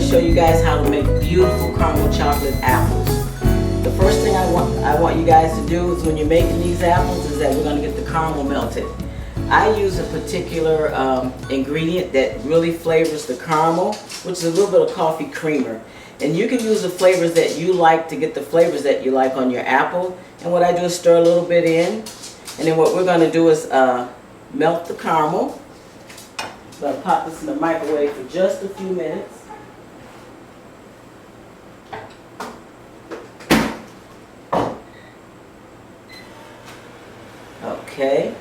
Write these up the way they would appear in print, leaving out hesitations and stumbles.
show you guys how to make beautiful caramel chocolate apples. The first thing I want you guys to do is when you're making these apples is that we're going to get the caramel melted. I use a particular ingredient that really flavors the caramel, which is a little bit of coffee creamer. And you can use the flavors that you like to get the flavors that you like on your apple. And what I do is stir a little bit in. And then what we're going to do is melt the caramel. I'm going to pop this in the microwave for just a few minutes. Okay.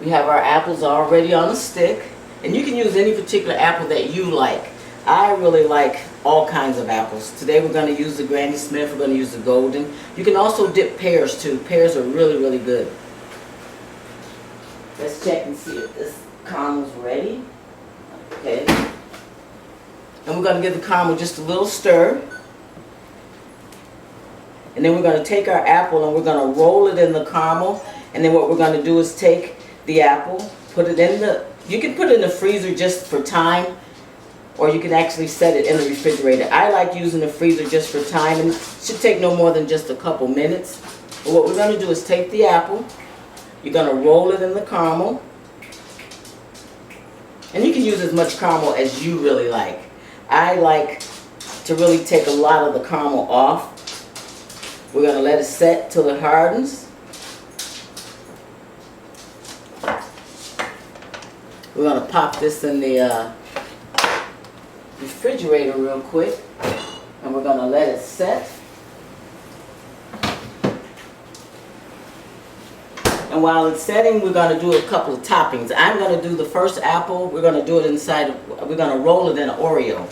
We have our apples already on the stick. And you can use any particular apple that you like. I really like all kinds of apples. Today we're going to use the Granny Smith, we're going to use the Golden. You can also dip pears too. Pears are really, really good. Let's check and see if this caramel's ready. Okay. And we're going to give the caramel just a little stir. And then we're going to take our apple and we're going to roll it in the caramel. And then what we're going to do is take the apple, put it in the, you can put it in the freezer just for time, or you can actually set it in the refrigerator. I like using the freezer just for time, and it should take no more than just a couple minutes. But what we're going to do is take the apple, you're going to roll it in the caramel, and you can use as much caramel as you really like. I like to really take a lot of the caramel off. We're going to let it set till it hardens. We're going to pop this in the refrigerator real quick, and we're going to let it set. And while it's setting, we're going to do a couple of toppings. I'm going to do the first apple. We're going to do it inside, we're going to roll it in Oreo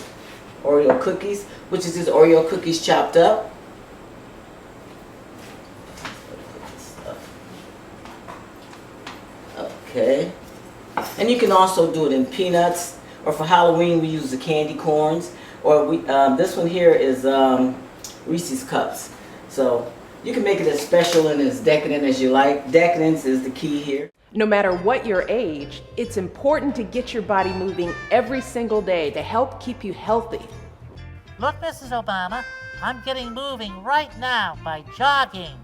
cookies, which is just Oreo cookies chopped up. Okay. And you can also do it in peanuts, or for Halloween we use the candy corns, or this one here is Reese's Cups. So you can make it as special and as decadent as you like. Decadence is the key here. No matter what your age, it's important to get your body moving every single day to help keep you healthy. Look, Mrs. Obama, I'm getting moving right now by jogging.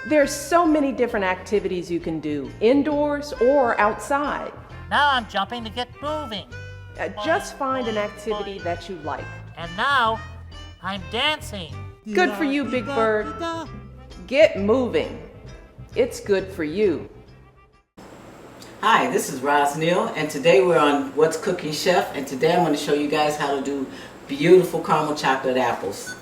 There's so many different activities you can do, indoors or outside. Now I'm jumping to get moving. Just find an activity that you like. And now I'm dancing. Good for you, Big Bird. Get moving. It's good for you. Hi, this is Roz Neal, and today we're on What's Cooking Chef, and today I'm going to show you guys how to do beautiful caramel chocolate apples.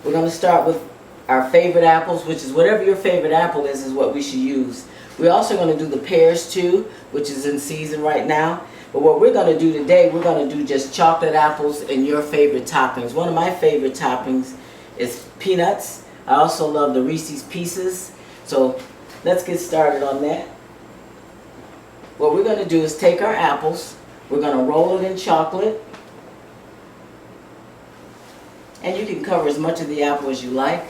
We're going to start with our favorite apples, which is whatever your favorite apple is what we should use. We're also going to do the pears too, which is in season right now. But what we're going to do today, we're going to do just chocolate apples and your favorite toppings. One of my favorite toppings is peanuts. I also love the Reese's Pieces. So let's get started on that. What we're going to do is take our apples, we're going to roll it in chocolate. And you can cover as much of the apple as you like.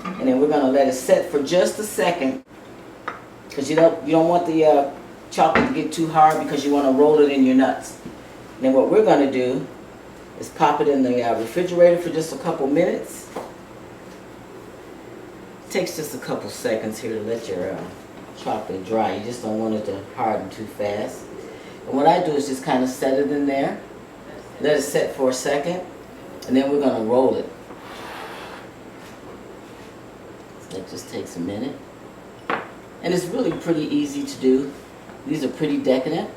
And then we're going to let it set for just a second, because you don't want the chocolate to get too hard, because you want to roll it in your nuts. And then what we're going to do is pop it in the refrigerator for just a couple minutes. It takes just a couple seconds here to let your chocolate dry. You just don't want it to harden too fast. And what I do is just kind of set it in there, let it set for a second, and then we're going to roll it. That just takes a minute. And it's really pretty easy to do. These are pretty decadent.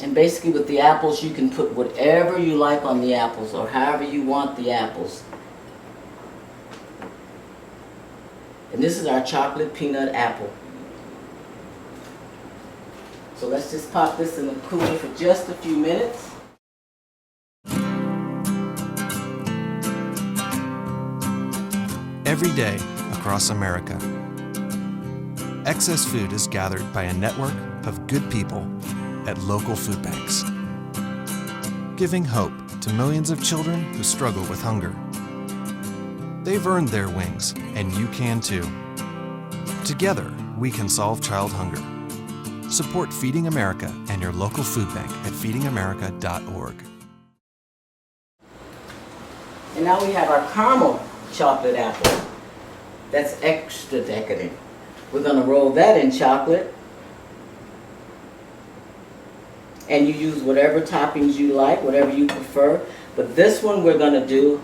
And basically with the apples, you can put whatever you like on the apples, or however you want the apples. And this is our chocolate peanut apple. So let's just pop this in the cooler for just a few minutes. Every day across America, excess food is gathered by a network of good people at local food banks, giving hope to millions of children who struggle with hunger. They've earned their wings, and you can too. Together, we can solve child hunger. Support Feeding America and your local food bank at feedingamerica.org. And now we have our caramel chocolate apple. That's extra decadent. We're going to roll that in chocolate. And you use whatever toppings you like, whatever you prefer. But this one we're going to do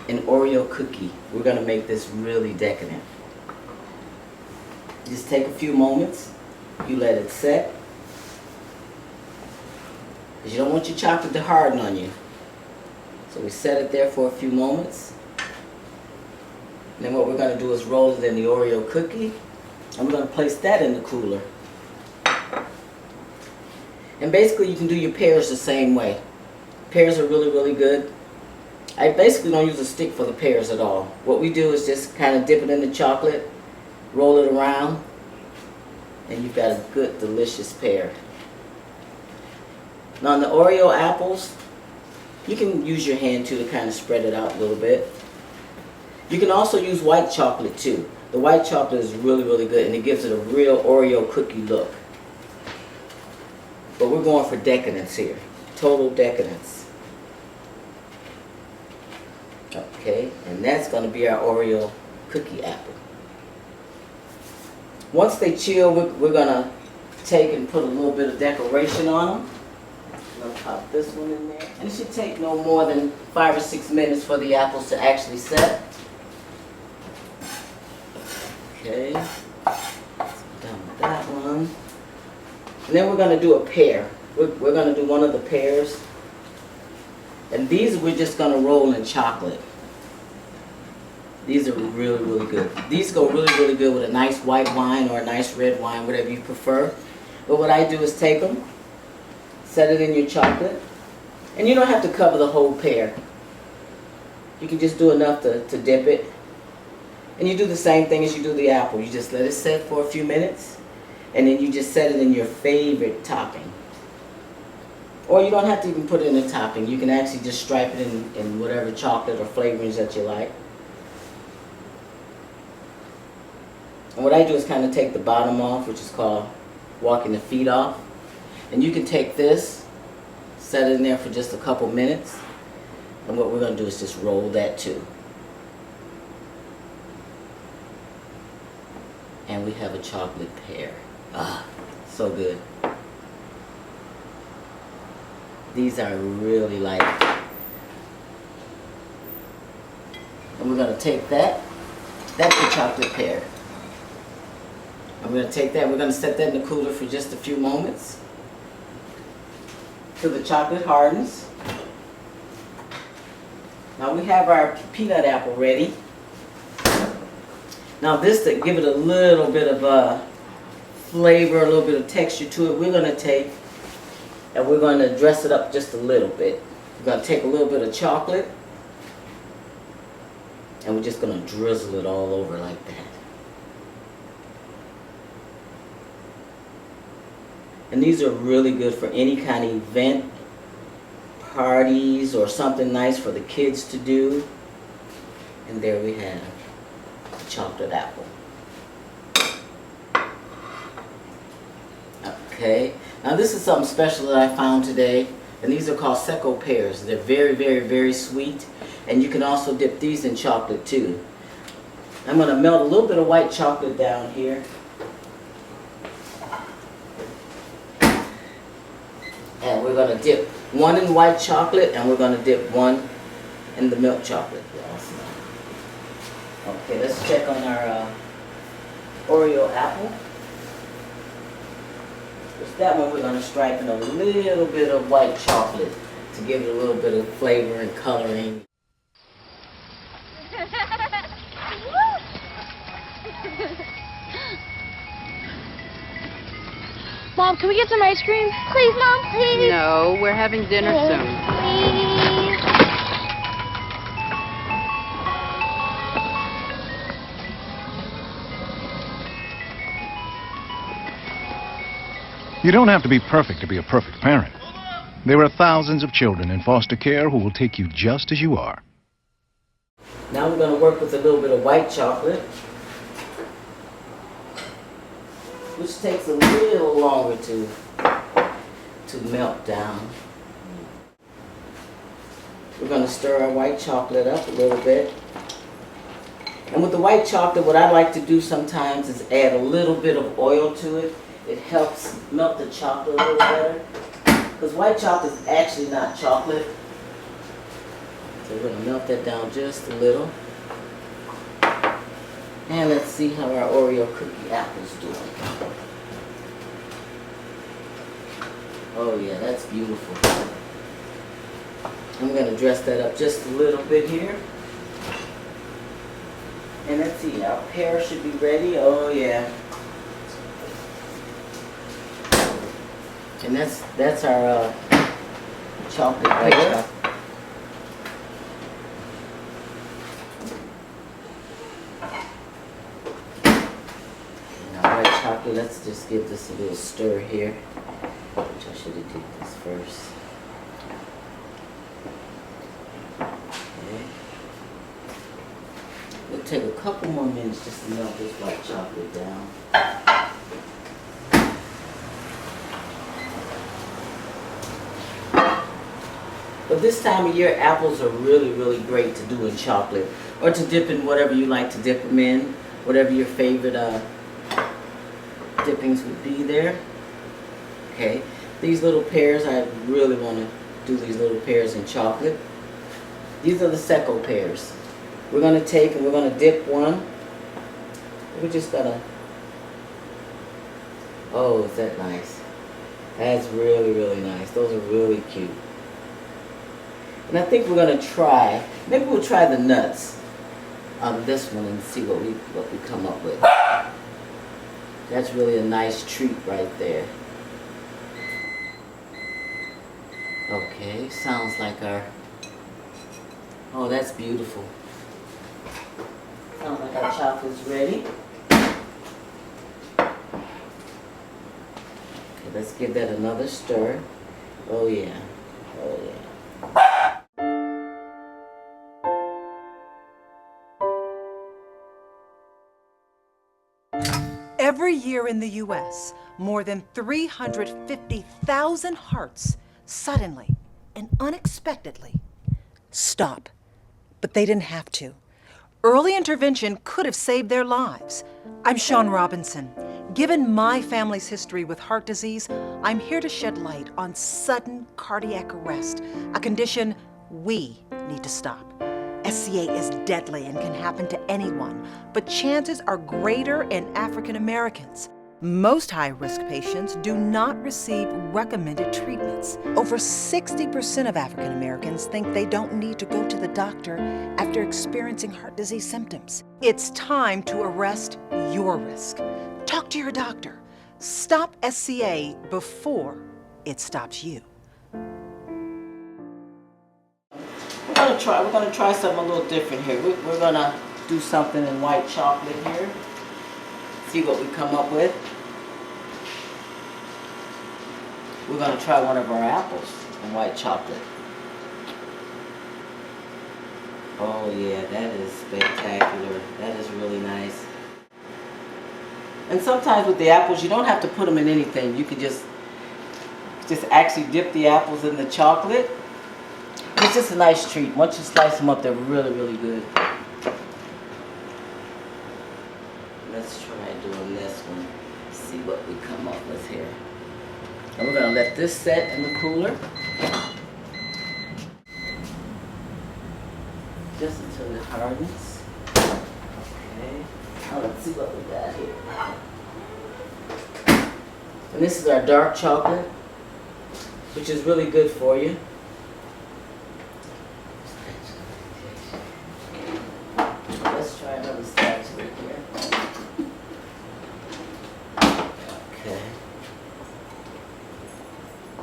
an Oreo cookie. We're going to make this really decadent. Just take a few moments. You let it set. Because you don't want your chocolate to harden on you. So we set it there for a few moments. And then what we're going to do is roll it in the Oreo cookie. And we're going to place that in the cooler. And basically you can do your pears the same way. Pears are really, really good. I basically don't use a stick for the pears at all. What we do is just kind of dip it in the chocolate, roll it around, and you've got a good, delicious pear. Now on the Oreo apples, you can use your hand too to kind of spread it out a little bit. You can also use white chocolate too. The white chocolate is really, really good and it gives it a real Oreo cookie look. But we're going for decadence here. Total decadence. Okay, and that's going to be our Oreo cookie apple. Once they chill, we're going to take and put a little bit of decoration on them. I'm going to pop this one in there. And it should take no more than 5 or 6 minutes for the apples to actually set. Okay, done with that one. And then we're going to do a pear. We're going to do one of the pears. And these we're just going to roll in chocolate. These are really, really good. These go really, really good with a nice white wine or a nice red wine, whatever you prefer. But what I do is take them, set it in your chocolate, and you don't have to cover the whole pear. You can just do enough to dip it. And you do the same thing as you do the apple. You just let it set for a few minutes, and then you just set it in your favorite topping. Or you don't have to even put it in a topping. You can actually just stripe it in whatever chocolate or flavorings that you like. And what I do is kind of take the bottom off, which is called walking the feet off. And you can take this, set it in there for just a couple minutes. And what we're going to do is just roll that too. And we have a chocolate pear. Ah, so good. These are really light. And we're going to take that. That's the chocolate pear. I'm going to take that. We're going to set that in the cooler for just a few moments till the chocolate hardens. Now we have our peanut apple ready. Now this, to give it a little bit of flavor, a little bit of texture to it, we're going to take and we're going to dress it up just a little bit. We're going to take a little bit of chocolate and we're just going to drizzle it all over like that. And these are really good for any kind of event, parties, or something nice for the kids to do. And there we have the chocolate apple. Okay, now this is something special that I found today, and these are called Secco pears. They're very, very, very sweet, and you can also dip these in chocolate too. I'm going to melt a little bit of white chocolate down here. And we're going to dip one in white chocolate, and we're going to dip one in the milk chocolate. Okay, let's check on our Oreo apple. With that one, we're going to stripe in a little bit of white chocolate to give it a little bit of flavor and coloring. Mom, can we get some ice cream? Please, Mom, please. No, we're having dinner soon. Please. You don't have to be perfect to be a perfect parent. There are thousands of children in foster care who will take you just as you are. Now we're going to work with a little bit of white chocolate. which takes a little longer to melt down. We're going to stir our white chocolate up a little bit. And with the white chocolate, what I like to do sometimes is add a little bit of oil to it. It helps melt the chocolate a little better. Because white chocolate is actually not chocolate. So we're going to melt that down just a little. And let's see how our Oreo cookie apple's doing. Oh yeah, that's beautiful. I'm going to dress that up just a little bit here. And let's see, our pear should be ready. Oh yeah. And that's our chocolate pear. Now white chocolate, let's just give this a little stir here. Which I should have did this first. Okay. It'll take a couple more minutes just to melt this white chocolate down. But this time of year, apples are really, really great to do in chocolate. Or to dip in whatever you like to dip them in. Whatever your favorite dippings would be there. Okay, these little pears, I really want to do these little pears in chocolate. These are the Secco pears. We're going to take and we're going to dip one. We're just going to, oh, is that nice? That's really, really nice. Those are really cute. And I think we're going to try, maybe we'll try the nuts out of this one and see what we come up with. That's really a nice treat right there. Okay, sounds like our, oh, that's beautiful. Sounds like our chocolate's ready. Okay, let's give that another stir. Oh yeah, oh yeah. Every year in the U.S., more than 350,000 hearts suddenly and unexpectedly stop. But they didn't have to. Early intervention could have saved their lives. I'm Shawn Robinson. Given my family's history with heart disease, I'm here to shed light on sudden cardiac arrest, a condition we need to stop. SCA is deadly and can happen to anyone, but chances are greater in African Americans. Most high-risk patients do not receive recommended treatments. Over 60% of African Americans think they don't need to go to the doctor after experiencing heart disease symptoms. It's time to arrest your risk. Talk to your doctor. Stop SCA before it stops you. We're gonna try something a little different here. We're gonna do something in white chocolate here. See what we come up with. We're gonna try one of our apples in white chocolate. Oh yeah, that is spectacular. That is really nice. And sometimes with the apples, you don't have to put them in anything. You could just actually dip the apples in the chocolate. It's just a nice treat. Once you slice them up, they're really, really good. Let's try doing this one. See what we come up with here. And we're going to let this set in the cooler. Just until it hardens. Okay. Now let's see what we got here. And this is our dark chocolate, which is really good for you. Let's try another spatula here. Okay.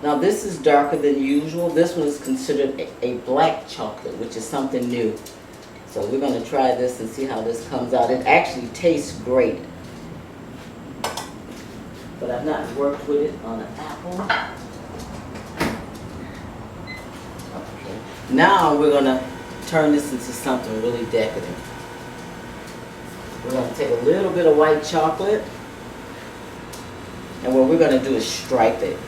Now this is darker than usual. This one is considered a black chocolate, which is something new. So we're going to try this and see how this comes out. It actually tastes great. But I've not worked with it on an apple. Okay. Now we're going to turn this into something really decadent. We're going to take a little bit of white chocolate. And what we're going to do is stripe it.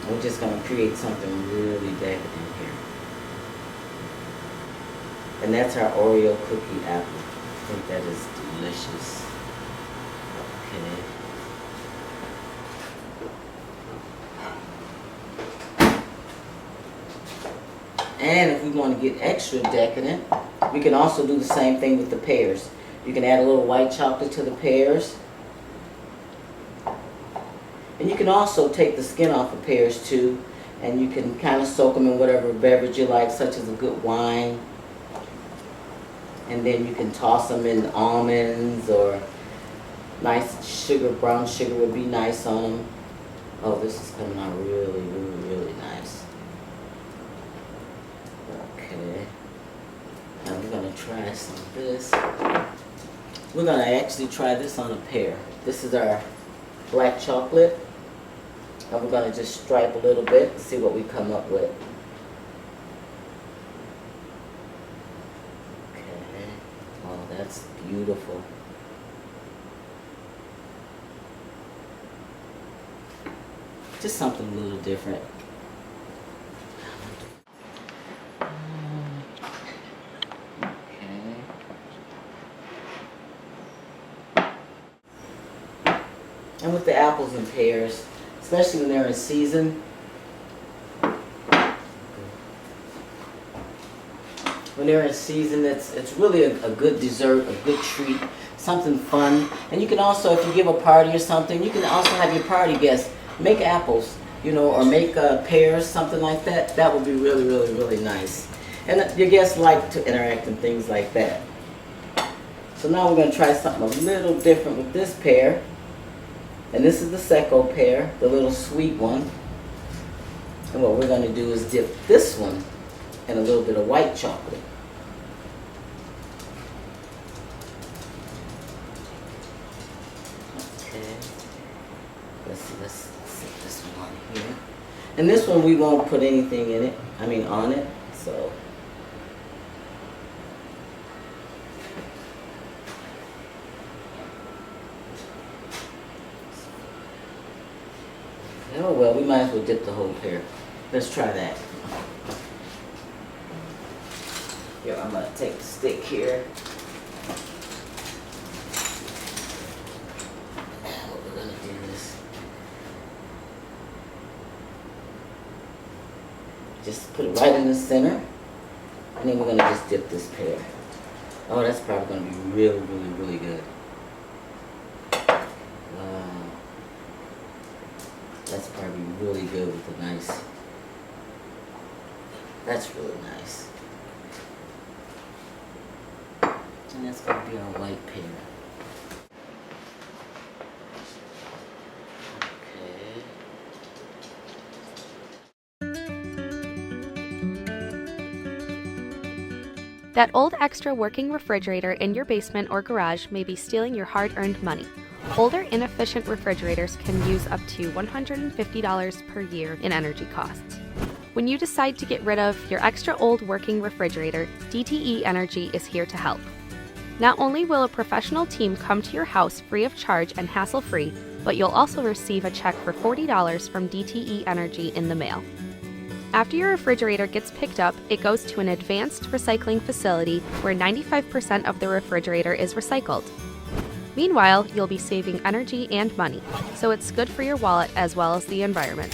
We're just going to create something really decadent here. And that's our Oreo cookie apple. I think that is delicious. Okay. And if we want to get extra decadent, we can also do the same thing with the pears. You can add a little white chocolate to the pears. And you can also take the skin off of pears too, and you can kind of soak them in whatever beverage you like, such as a good wine. And then you can toss them in almonds, or nice sugar, brown sugar would be nice on them. Oh, this is coming out really, really, really nice. Okay. Now we're going to try some of this. We're going to actually try this on a pear. This is our black chocolate. And we're going to just stripe a little bit and see what we come up with. Okay. Oh, that's beautiful. Just something a little different. And with the apples and pears, especially when they're in season, it's really a good dessert, a good treat, something fun. And you can also, if you give a party or something, you can also have your party guests make apples, you know, or make pears, something like that. That would be really, really, really nice. And your guests like to interact and things like that. So now we're going to try something a little different with this pear. And this is the Secco pear, the little sweet one. And what we're going to do is dip this one in a little bit of white chocolate. Okay. Let's set this one on here. And this one we won't put anything in it, on it, so. Oh well, we might as well dip the whole pear. Let's try that. Here, I'm going to take the stick here. And what we're going to do is just put it right in the center. And then we're going to just dip this pear. Oh, that's probably going to be really, really, really good. That's probably really good with a nice, that's really nice. And that's going to be our white pear. Okay. That old extra working refrigerator in your basement or garage may be stealing your hard-earned money. Older, inefficient refrigerators can use up to $150 per year in energy costs. When you decide to get rid of your extra old working refrigerator, DTE Energy is here to help. Not only will a professional team come to your house free of charge and hassle-free, but you'll also receive a check for $40 from DTE Energy in the mail. After your refrigerator gets picked up, it goes to an advanced recycling facility where 95% of the refrigerator is recycled. Meanwhile, you'll be saving energy and money, so it's good for your wallet as well as the environment.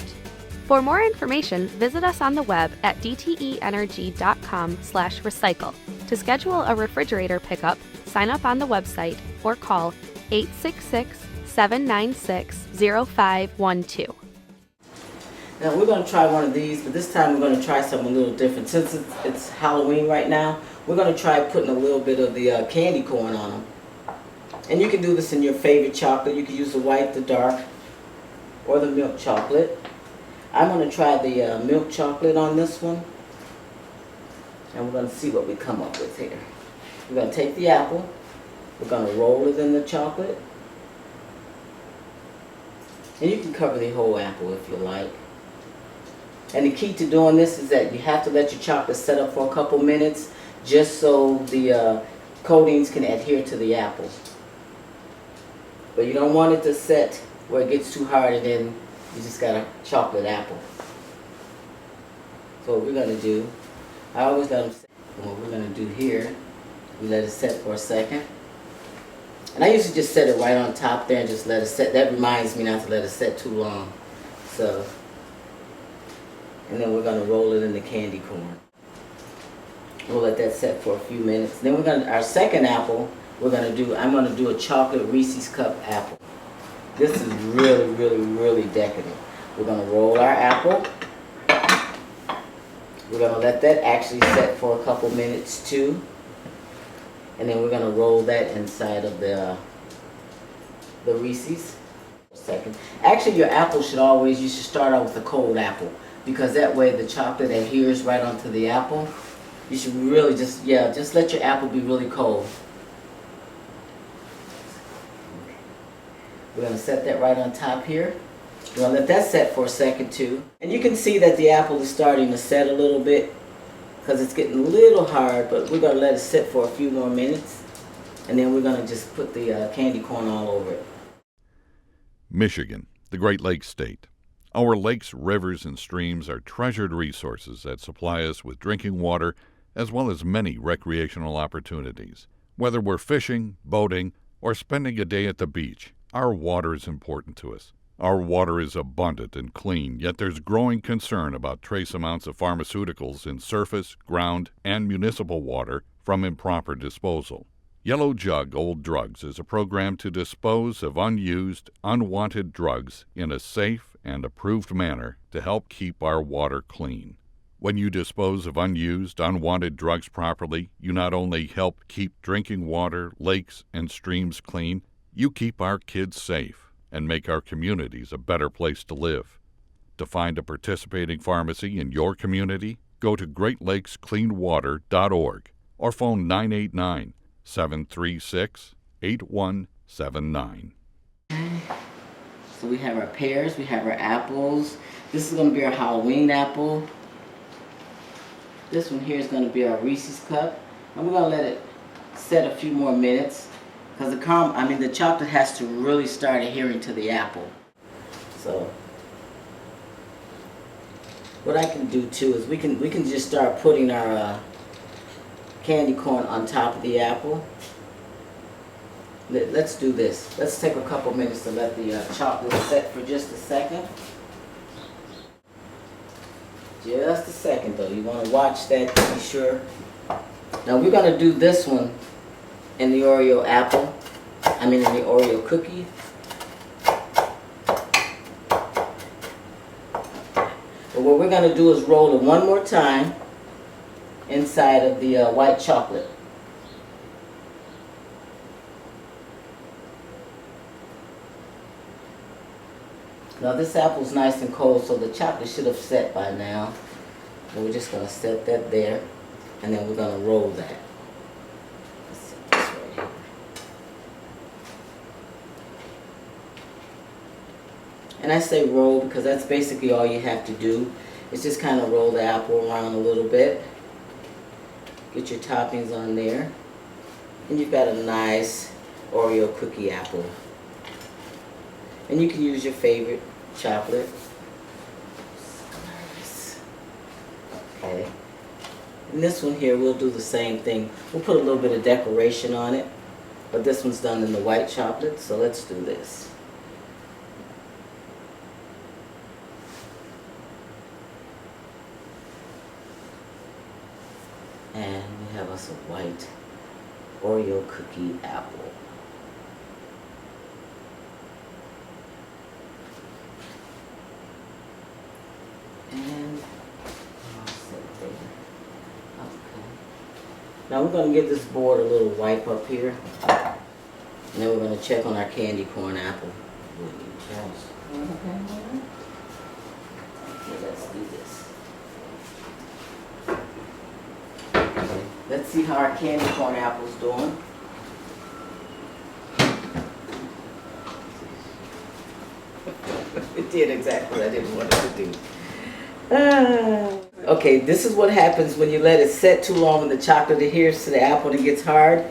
For more information, visit us on the web at dteenergy.com/recycle. To schedule a refrigerator pickup, sign up on the website or call 866-796-0512. Now we're going to try one of these, but this time we're going to try something a little different. Since it's Halloween right now, we're going to try putting a little bit of the candy corn on them. And you can do this in your favorite chocolate. You can use the white, the dark, or the milk chocolate. I'm going to try the milk chocolate on this one. And we're going to see what we come up with here. We're going to take the apple. We're going to roll it in the chocolate. And you can cover the whole apple if you like. And the key to doing this is that you have to let your chocolate set up for a couple minutes just so the coatings can adhere to the apple. But you don't want it to set where it gets too hard and then you just got a chocolate apple. So what we're going to do, I always let them set. And what we're going to do here, we let it set for a second. And I usually just set it right on top there and just let it set. That reminds me not to let it set too long. So, and then we're going to roll it in the candy corn. We'll let that set for a few minutes. Then we're going to, our second apple, I'm going to do a chocolate Reese's Cup apple. This is really, really, really decadent. We're going to roll our apple. We're going to let that actually set for a couple minutes too. And then we're going to roll that inside of the Reese's. Second. Actually, your apple should always, you should start out with a cold apple, because that way the chocolate adheres right onto the apple. You should really just let your apple be really cold. We're going to set that right on top here. We're going to let that set for a second too. And you can see that the apple is starting to set a little bit because it's getting a little hard, but we're going to let it sit for a few more minutes. And then we're going to just put the candy corn all over it. Michigan, the Great Lakes state. Our lakes, rivers, and streams are treasured resources that supply us with drinking water as well as many recreational opportunities. Whether we're fishing, boating, or spending a day at the beach, our water is important to us. Our water is abundant and clean, yet there's growing concern about trace amounts of pharmaceuticals in surface, ground, and municipal water from improper disposal. Yellow Jug Old Drugs is a program to dispose of unused, unwanted drugs in a safe and approved manner to help keep our water clean. When you dispose of unused, unwanted drugs properly, you not only help keep drinking water, lakes, and streams clean, you keep our kids safe and make our communities a better place to live. To find a participating pharmacy in your community, go to GreatLakesCleanWater.org or phone 989-736-8179. So we have our pears, we have our apples. This is going to be our Halloween apple. This one here is going to be our Reese's Cup. And we're going to let it set a few more minutes because the chocolate has to really start adhering to the apple. So what I can do too is we can just start putting our candy corn on top of the apple. Let's do this. Let's take a couple minutes to let the chocolate set for just a second. Just a second though. You want to watch that to be sure. Now we're going to do this one in the Oreo cookie. But what we're going to do is roll it one more time inside of the white chocolate. Now this apple's nice and cold, so the chocolate should have set by now. And we're just going to set that there, and then we're going to roll that. Let's set this right here. And I say roll because that's basically all you have to do. It's just kind of roll the apple around a little bit. Get your toppings on there. And you've got a nice Oreo cookie apple. And you can use your favorite chocolate. Okay. And this one here, we'll do the same thing. We'll put a little bit of decoration on it. But this one's done in the white chocolate, so let's do this. And we have us a white Oreo cookie apple. And okay. Now we're going to give this board a little wipe up here. And then we're going to check on our candy corn apple. Okay, let's do this. Okay, let's see how our candy corn apple's doing. It did exactly what I didn't want it to do. Okay, this is what happens when you let it set too long and the chocolate adheres to the apple and it gets hard.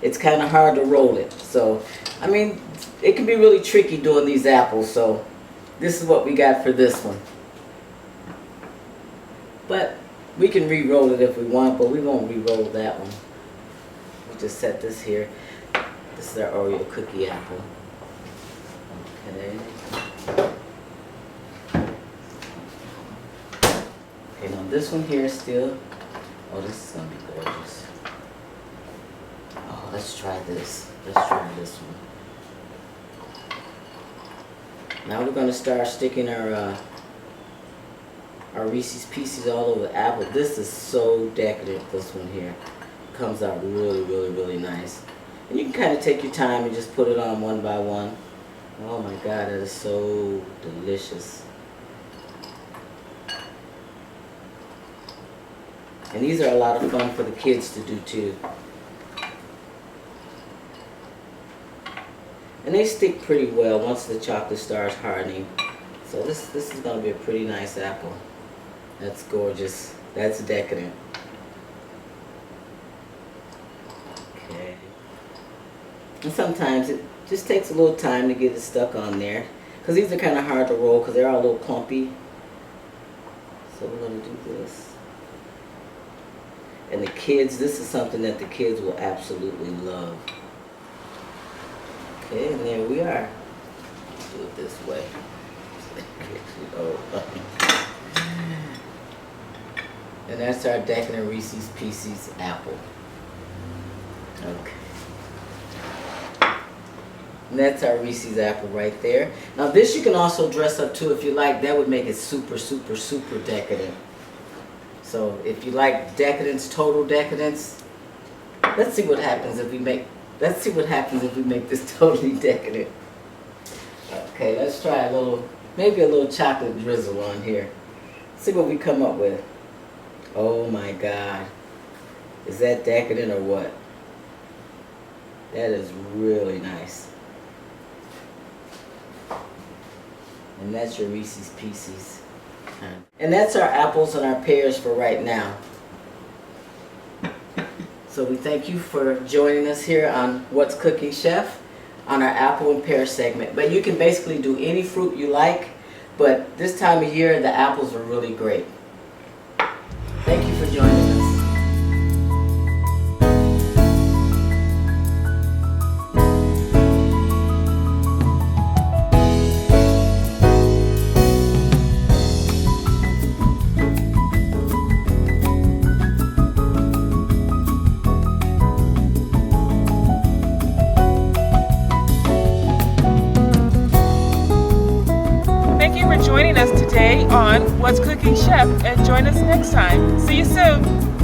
it's kind of hard to roll it. So, I mean, it can be really tricky doing these apples. So, this is what we got for this one. But we can re-roll it if we want, but we won't re-roll that one. We just set this here. This is our Oreo cookie apple. Okay. Okay, now this one here is still, oh, this is going to be gorgeous. Oh, let's try this. Let's try this one. Now we're going to start sticking our Reese's Pieces all over the apple. This is so decadent, this one here. Comes out really, really, really nice. And you can kind of take your time and just put it on one by one. Oh my God, that is so delicious. And these are a lot of fun for the kids to do too. And they stick pretty well once the chocolate starts hardening. So this is going to be a pretty nice apple. That's gorgeous. That's decadent. Okay. And sometimes it just takes a little time to get it stuck on there. Because these are kind of hard to roll because they're all a little clumpy. So we're going to do this. And the kids, this is something that the kids will absolutely love. Okay, and there we are. Do it this way. And that's our decadent Reese's Pieces apple. Okay. And that's our Reese's apple right there. Now this you can also dress up too if you like. That would make it super, super, super decadent. So if you like decadence, total decadence, let's see what happens if we make this totally decadent. Okay, let's try a little, maybe a little chocolate drizzle on here. See what we come up with. Oh my God. Is that decadent or what? That is really nice. And that's your Reese's Pieces. And that's our apples and our pears for right now. So we thank you for joining us here on What's Cooking Chef on our apple and pear segment. But you can basically do any fruit you like, but this time of year the apples are really great. Thank you for joining us. Thank you for joining us today on What's Cooking Chef, and join us next time. See you soon.